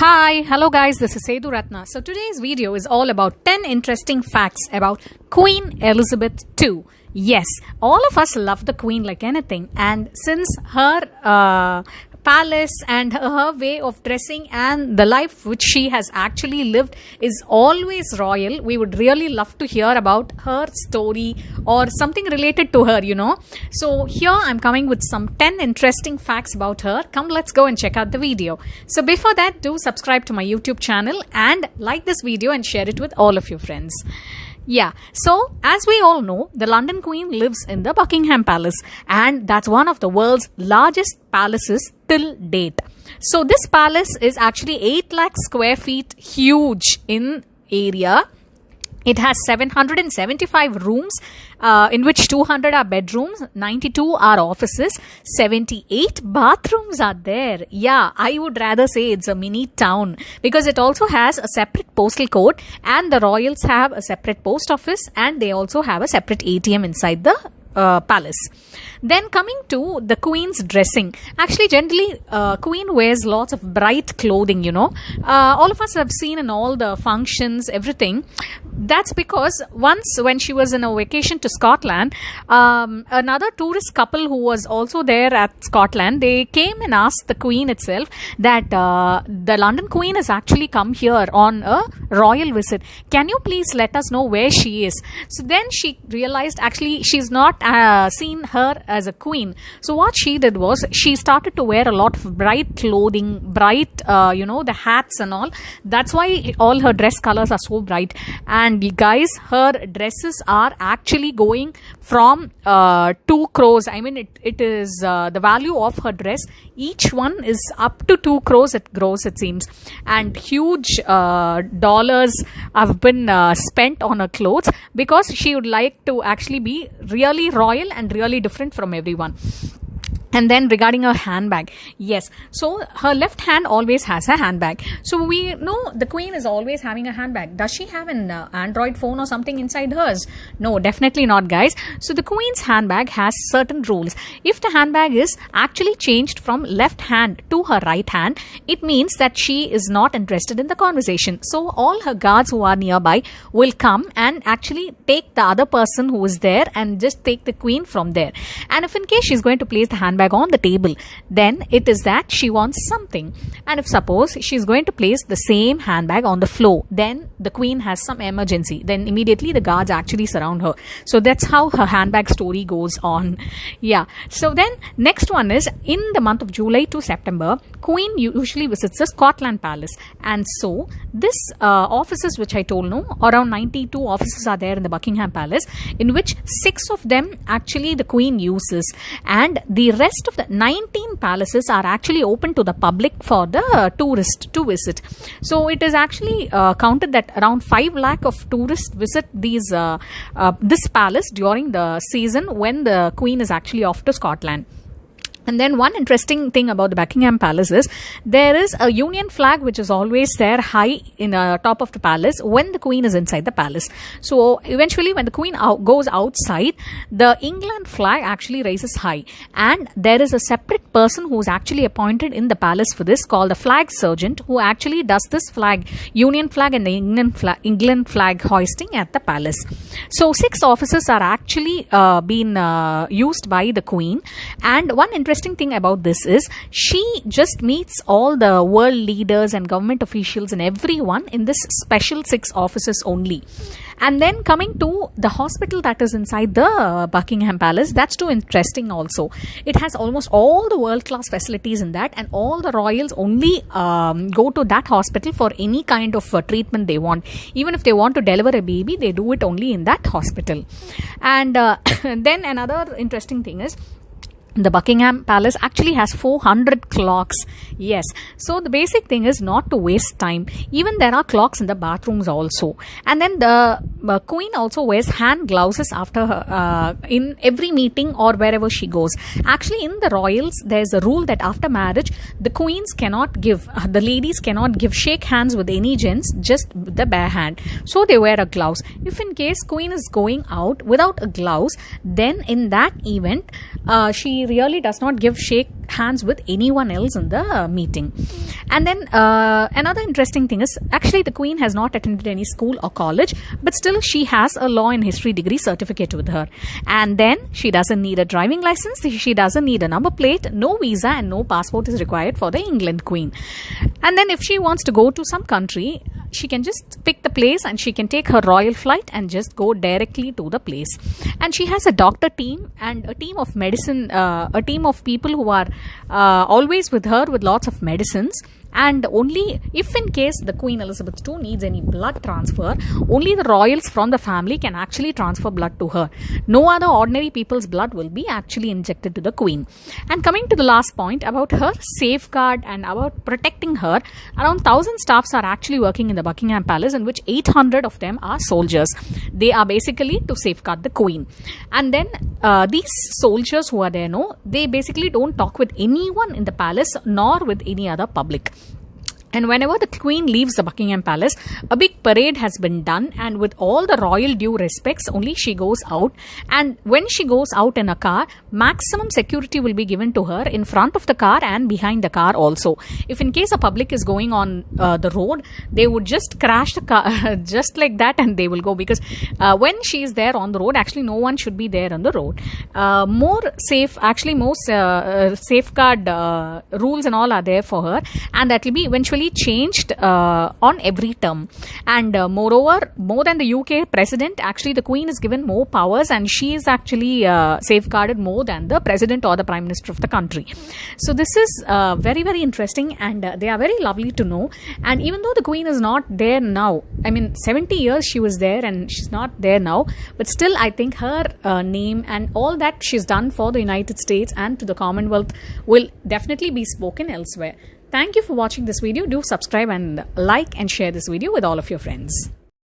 Hi, hello guys, this is Sedu Ratna. So today's video is all about 10 interesting facts about Queen Elizabeth II. Yes, all of us love the Queen like anything, and since her palace and her way of dressing and the life which she has actually lived is always royal, we would really love to hear about her story or something related to her, So here I'm coming with some 10 interesting facts about her. Come, let's go and check out the video. So before that, do subscribe to my YouTube channel and like this video and share it with all of your friends. Yeah, so as we all know, the London Queen lives in the Buckingham Palace, and that's one of the world's largest palaces till date. So this palace is actually 8 lakh square feet huge in area. It has 775 rooms, in which 200 are bedrooms, 92 are offices, 78 bathrooms are there. Yeah, I would rather say it's a mini town because it also has a separate postal code, and the royals have a separate post office, and they also have a separate ATM inside the palace. Then coming to the Queen's dressing. Actually, generally, Queen wears lots of bright clothing, all of us have seen in all the functions, everything. That's because once when she was in a vacation to Scotland, another tourist couple who was also there at Scotland, they came and asked the Queen itself that the London Queen has actually come here on a royal visit. Can you please let us know where she is? So then she realized actually she's not seen her as a queen. So what she did was she started to wear a lot of bright clothing, bright, the hats and all. That's why all her dress colors are so bright. And you guys, her dresses are actually going from 2 crores. I mean, it is the value of her dress. Each one is up to 2 crores it grows, it seems. And huge dollars have been spent on her clothes because she would like to actually be really royal and really different from everyone. And then regarding her handbag, yes, so her left hand always has a handbag. So we know the Queen is always having a handbag. Does she have an Android phone or something inside hers? No, definitely not, guys. So the Queen's handbag has certain rules. If the handbag is actually changed from left hand to her right hand, it means that she is not interested in the conversation. So all her guards who are nearby will come and actually take the other person who is there and just take the Queen from there. And if in case she's going to place the handbag on the table, then it is that she wants something. And if suppose she's going to place the same handbag on the floor, then the Queen has some emergency. Then immediately the guards actually surround her. So that's how her handbag story goes on. Yeah. So then next one is in the month of July to September, Queen usually visits the Scotland Palace. And so this offices which I told around 92 offices are there in the Buckingham Palace, in which 6 of them actually the Queen uses, and the rest of the 19 palaces are actually open to the public for the tourist to visit. So it is actually counted that around 5 lakh of tourists visit these this palace during the season when the Queen is actually off to Scotland. And then one interesting thing about the Buckingham Palace is there is a Union flag which is always there high in the top of the palace when the Queen is inside the palace. So eventually when the Queen goes outside, the England flag actually raises high. And there is a separate person who is actually appointed in the palace for this called the flag sergeant, who actually does this flag, Union flag and the England flag hoisting at the palace. So 6 offices are actually being used by the Queen. And one interesting thing about this is she just meets all the world leaders and government officials and everyone in this special 6 offices only. And then coming to the hospital that is inside the Buckingham Palace, that's too interesting also. It has almost all the world-class facilities in that, and all the royals only go to that hospital for any kind of treatment they want. Even if they want to deliver a baby, they do it only in that hospital. And then another interesting thing is the Buckingham Palace actually has 400 clocks. Yes. So the basic thing is not to waste time. Even there are clocks in the bathrooms also. And then the Queen also wears hand gloves after her, in every meeting or wherever she goes. Actually, in the royals, there's a rule that after marriage, the queens cannot give, the ladies cannot shake hands with any gents, just the bare hand. So they wear a gloves. If in case Queen is going out without a gloves, then in that event, she she really does not shake hands with anyone else in the meeting. And then another interesting thing is, actually the Queen has not attended any school or college, but still she has a law and history degree certificate with her. And then she doesn't need a driving license, she doesn't need a number plate, no visa and no passport is required for the England Queen. And then if she wants to go to some country, she can just pick the place and she can take her royal flight and just go directly to the place. And she has a doctor team and a team of medicine, a team of people who are always with her with lots of medicines. And only if in case the Queen Elizabeth II needs any blood transfer, only the royals from the family can actually transfer blood to her. No other ordinary people's blood will be actually injected to the Queen. And coming to the last point about her safeguard and about protecting her, around 1,000 staffs are actually working in the Buckingham Palace, in which 800 of them are soldiers. They are basically to safeguard the Queen. And then these soldiers who are there, they basically don't talk with anyone in the palace nor with any other public. And whenever the Queen leaves the Buckingham Palace, a big parade has been done, and with all the royal due respects, only she goes out. And when she goes out in a car, maximum security will be given to her in front of the car and behind the car also. If in case a public is going on the road, they would just crash the car just like that and they will go, because when she is there on the road, actually no one should be there on the road. More safeguard rules and all are there for her, and that will be eventually changed on every term. And moreover, more than the UK president, actually the Queen is given more powers, and she is actually safeguarded more than the president or the prime minister of the country. So this is very, very interesting, and they are very lovely to know. And even though the Queen is not there now, I mean 70 years she was there and she's not there now, but still I think her name and all that she's done for the United States and to the Commonwealth will definitely be spoken elsewhere. Thank you for watching this video. Do subscribe and like and share this video with all of your friends.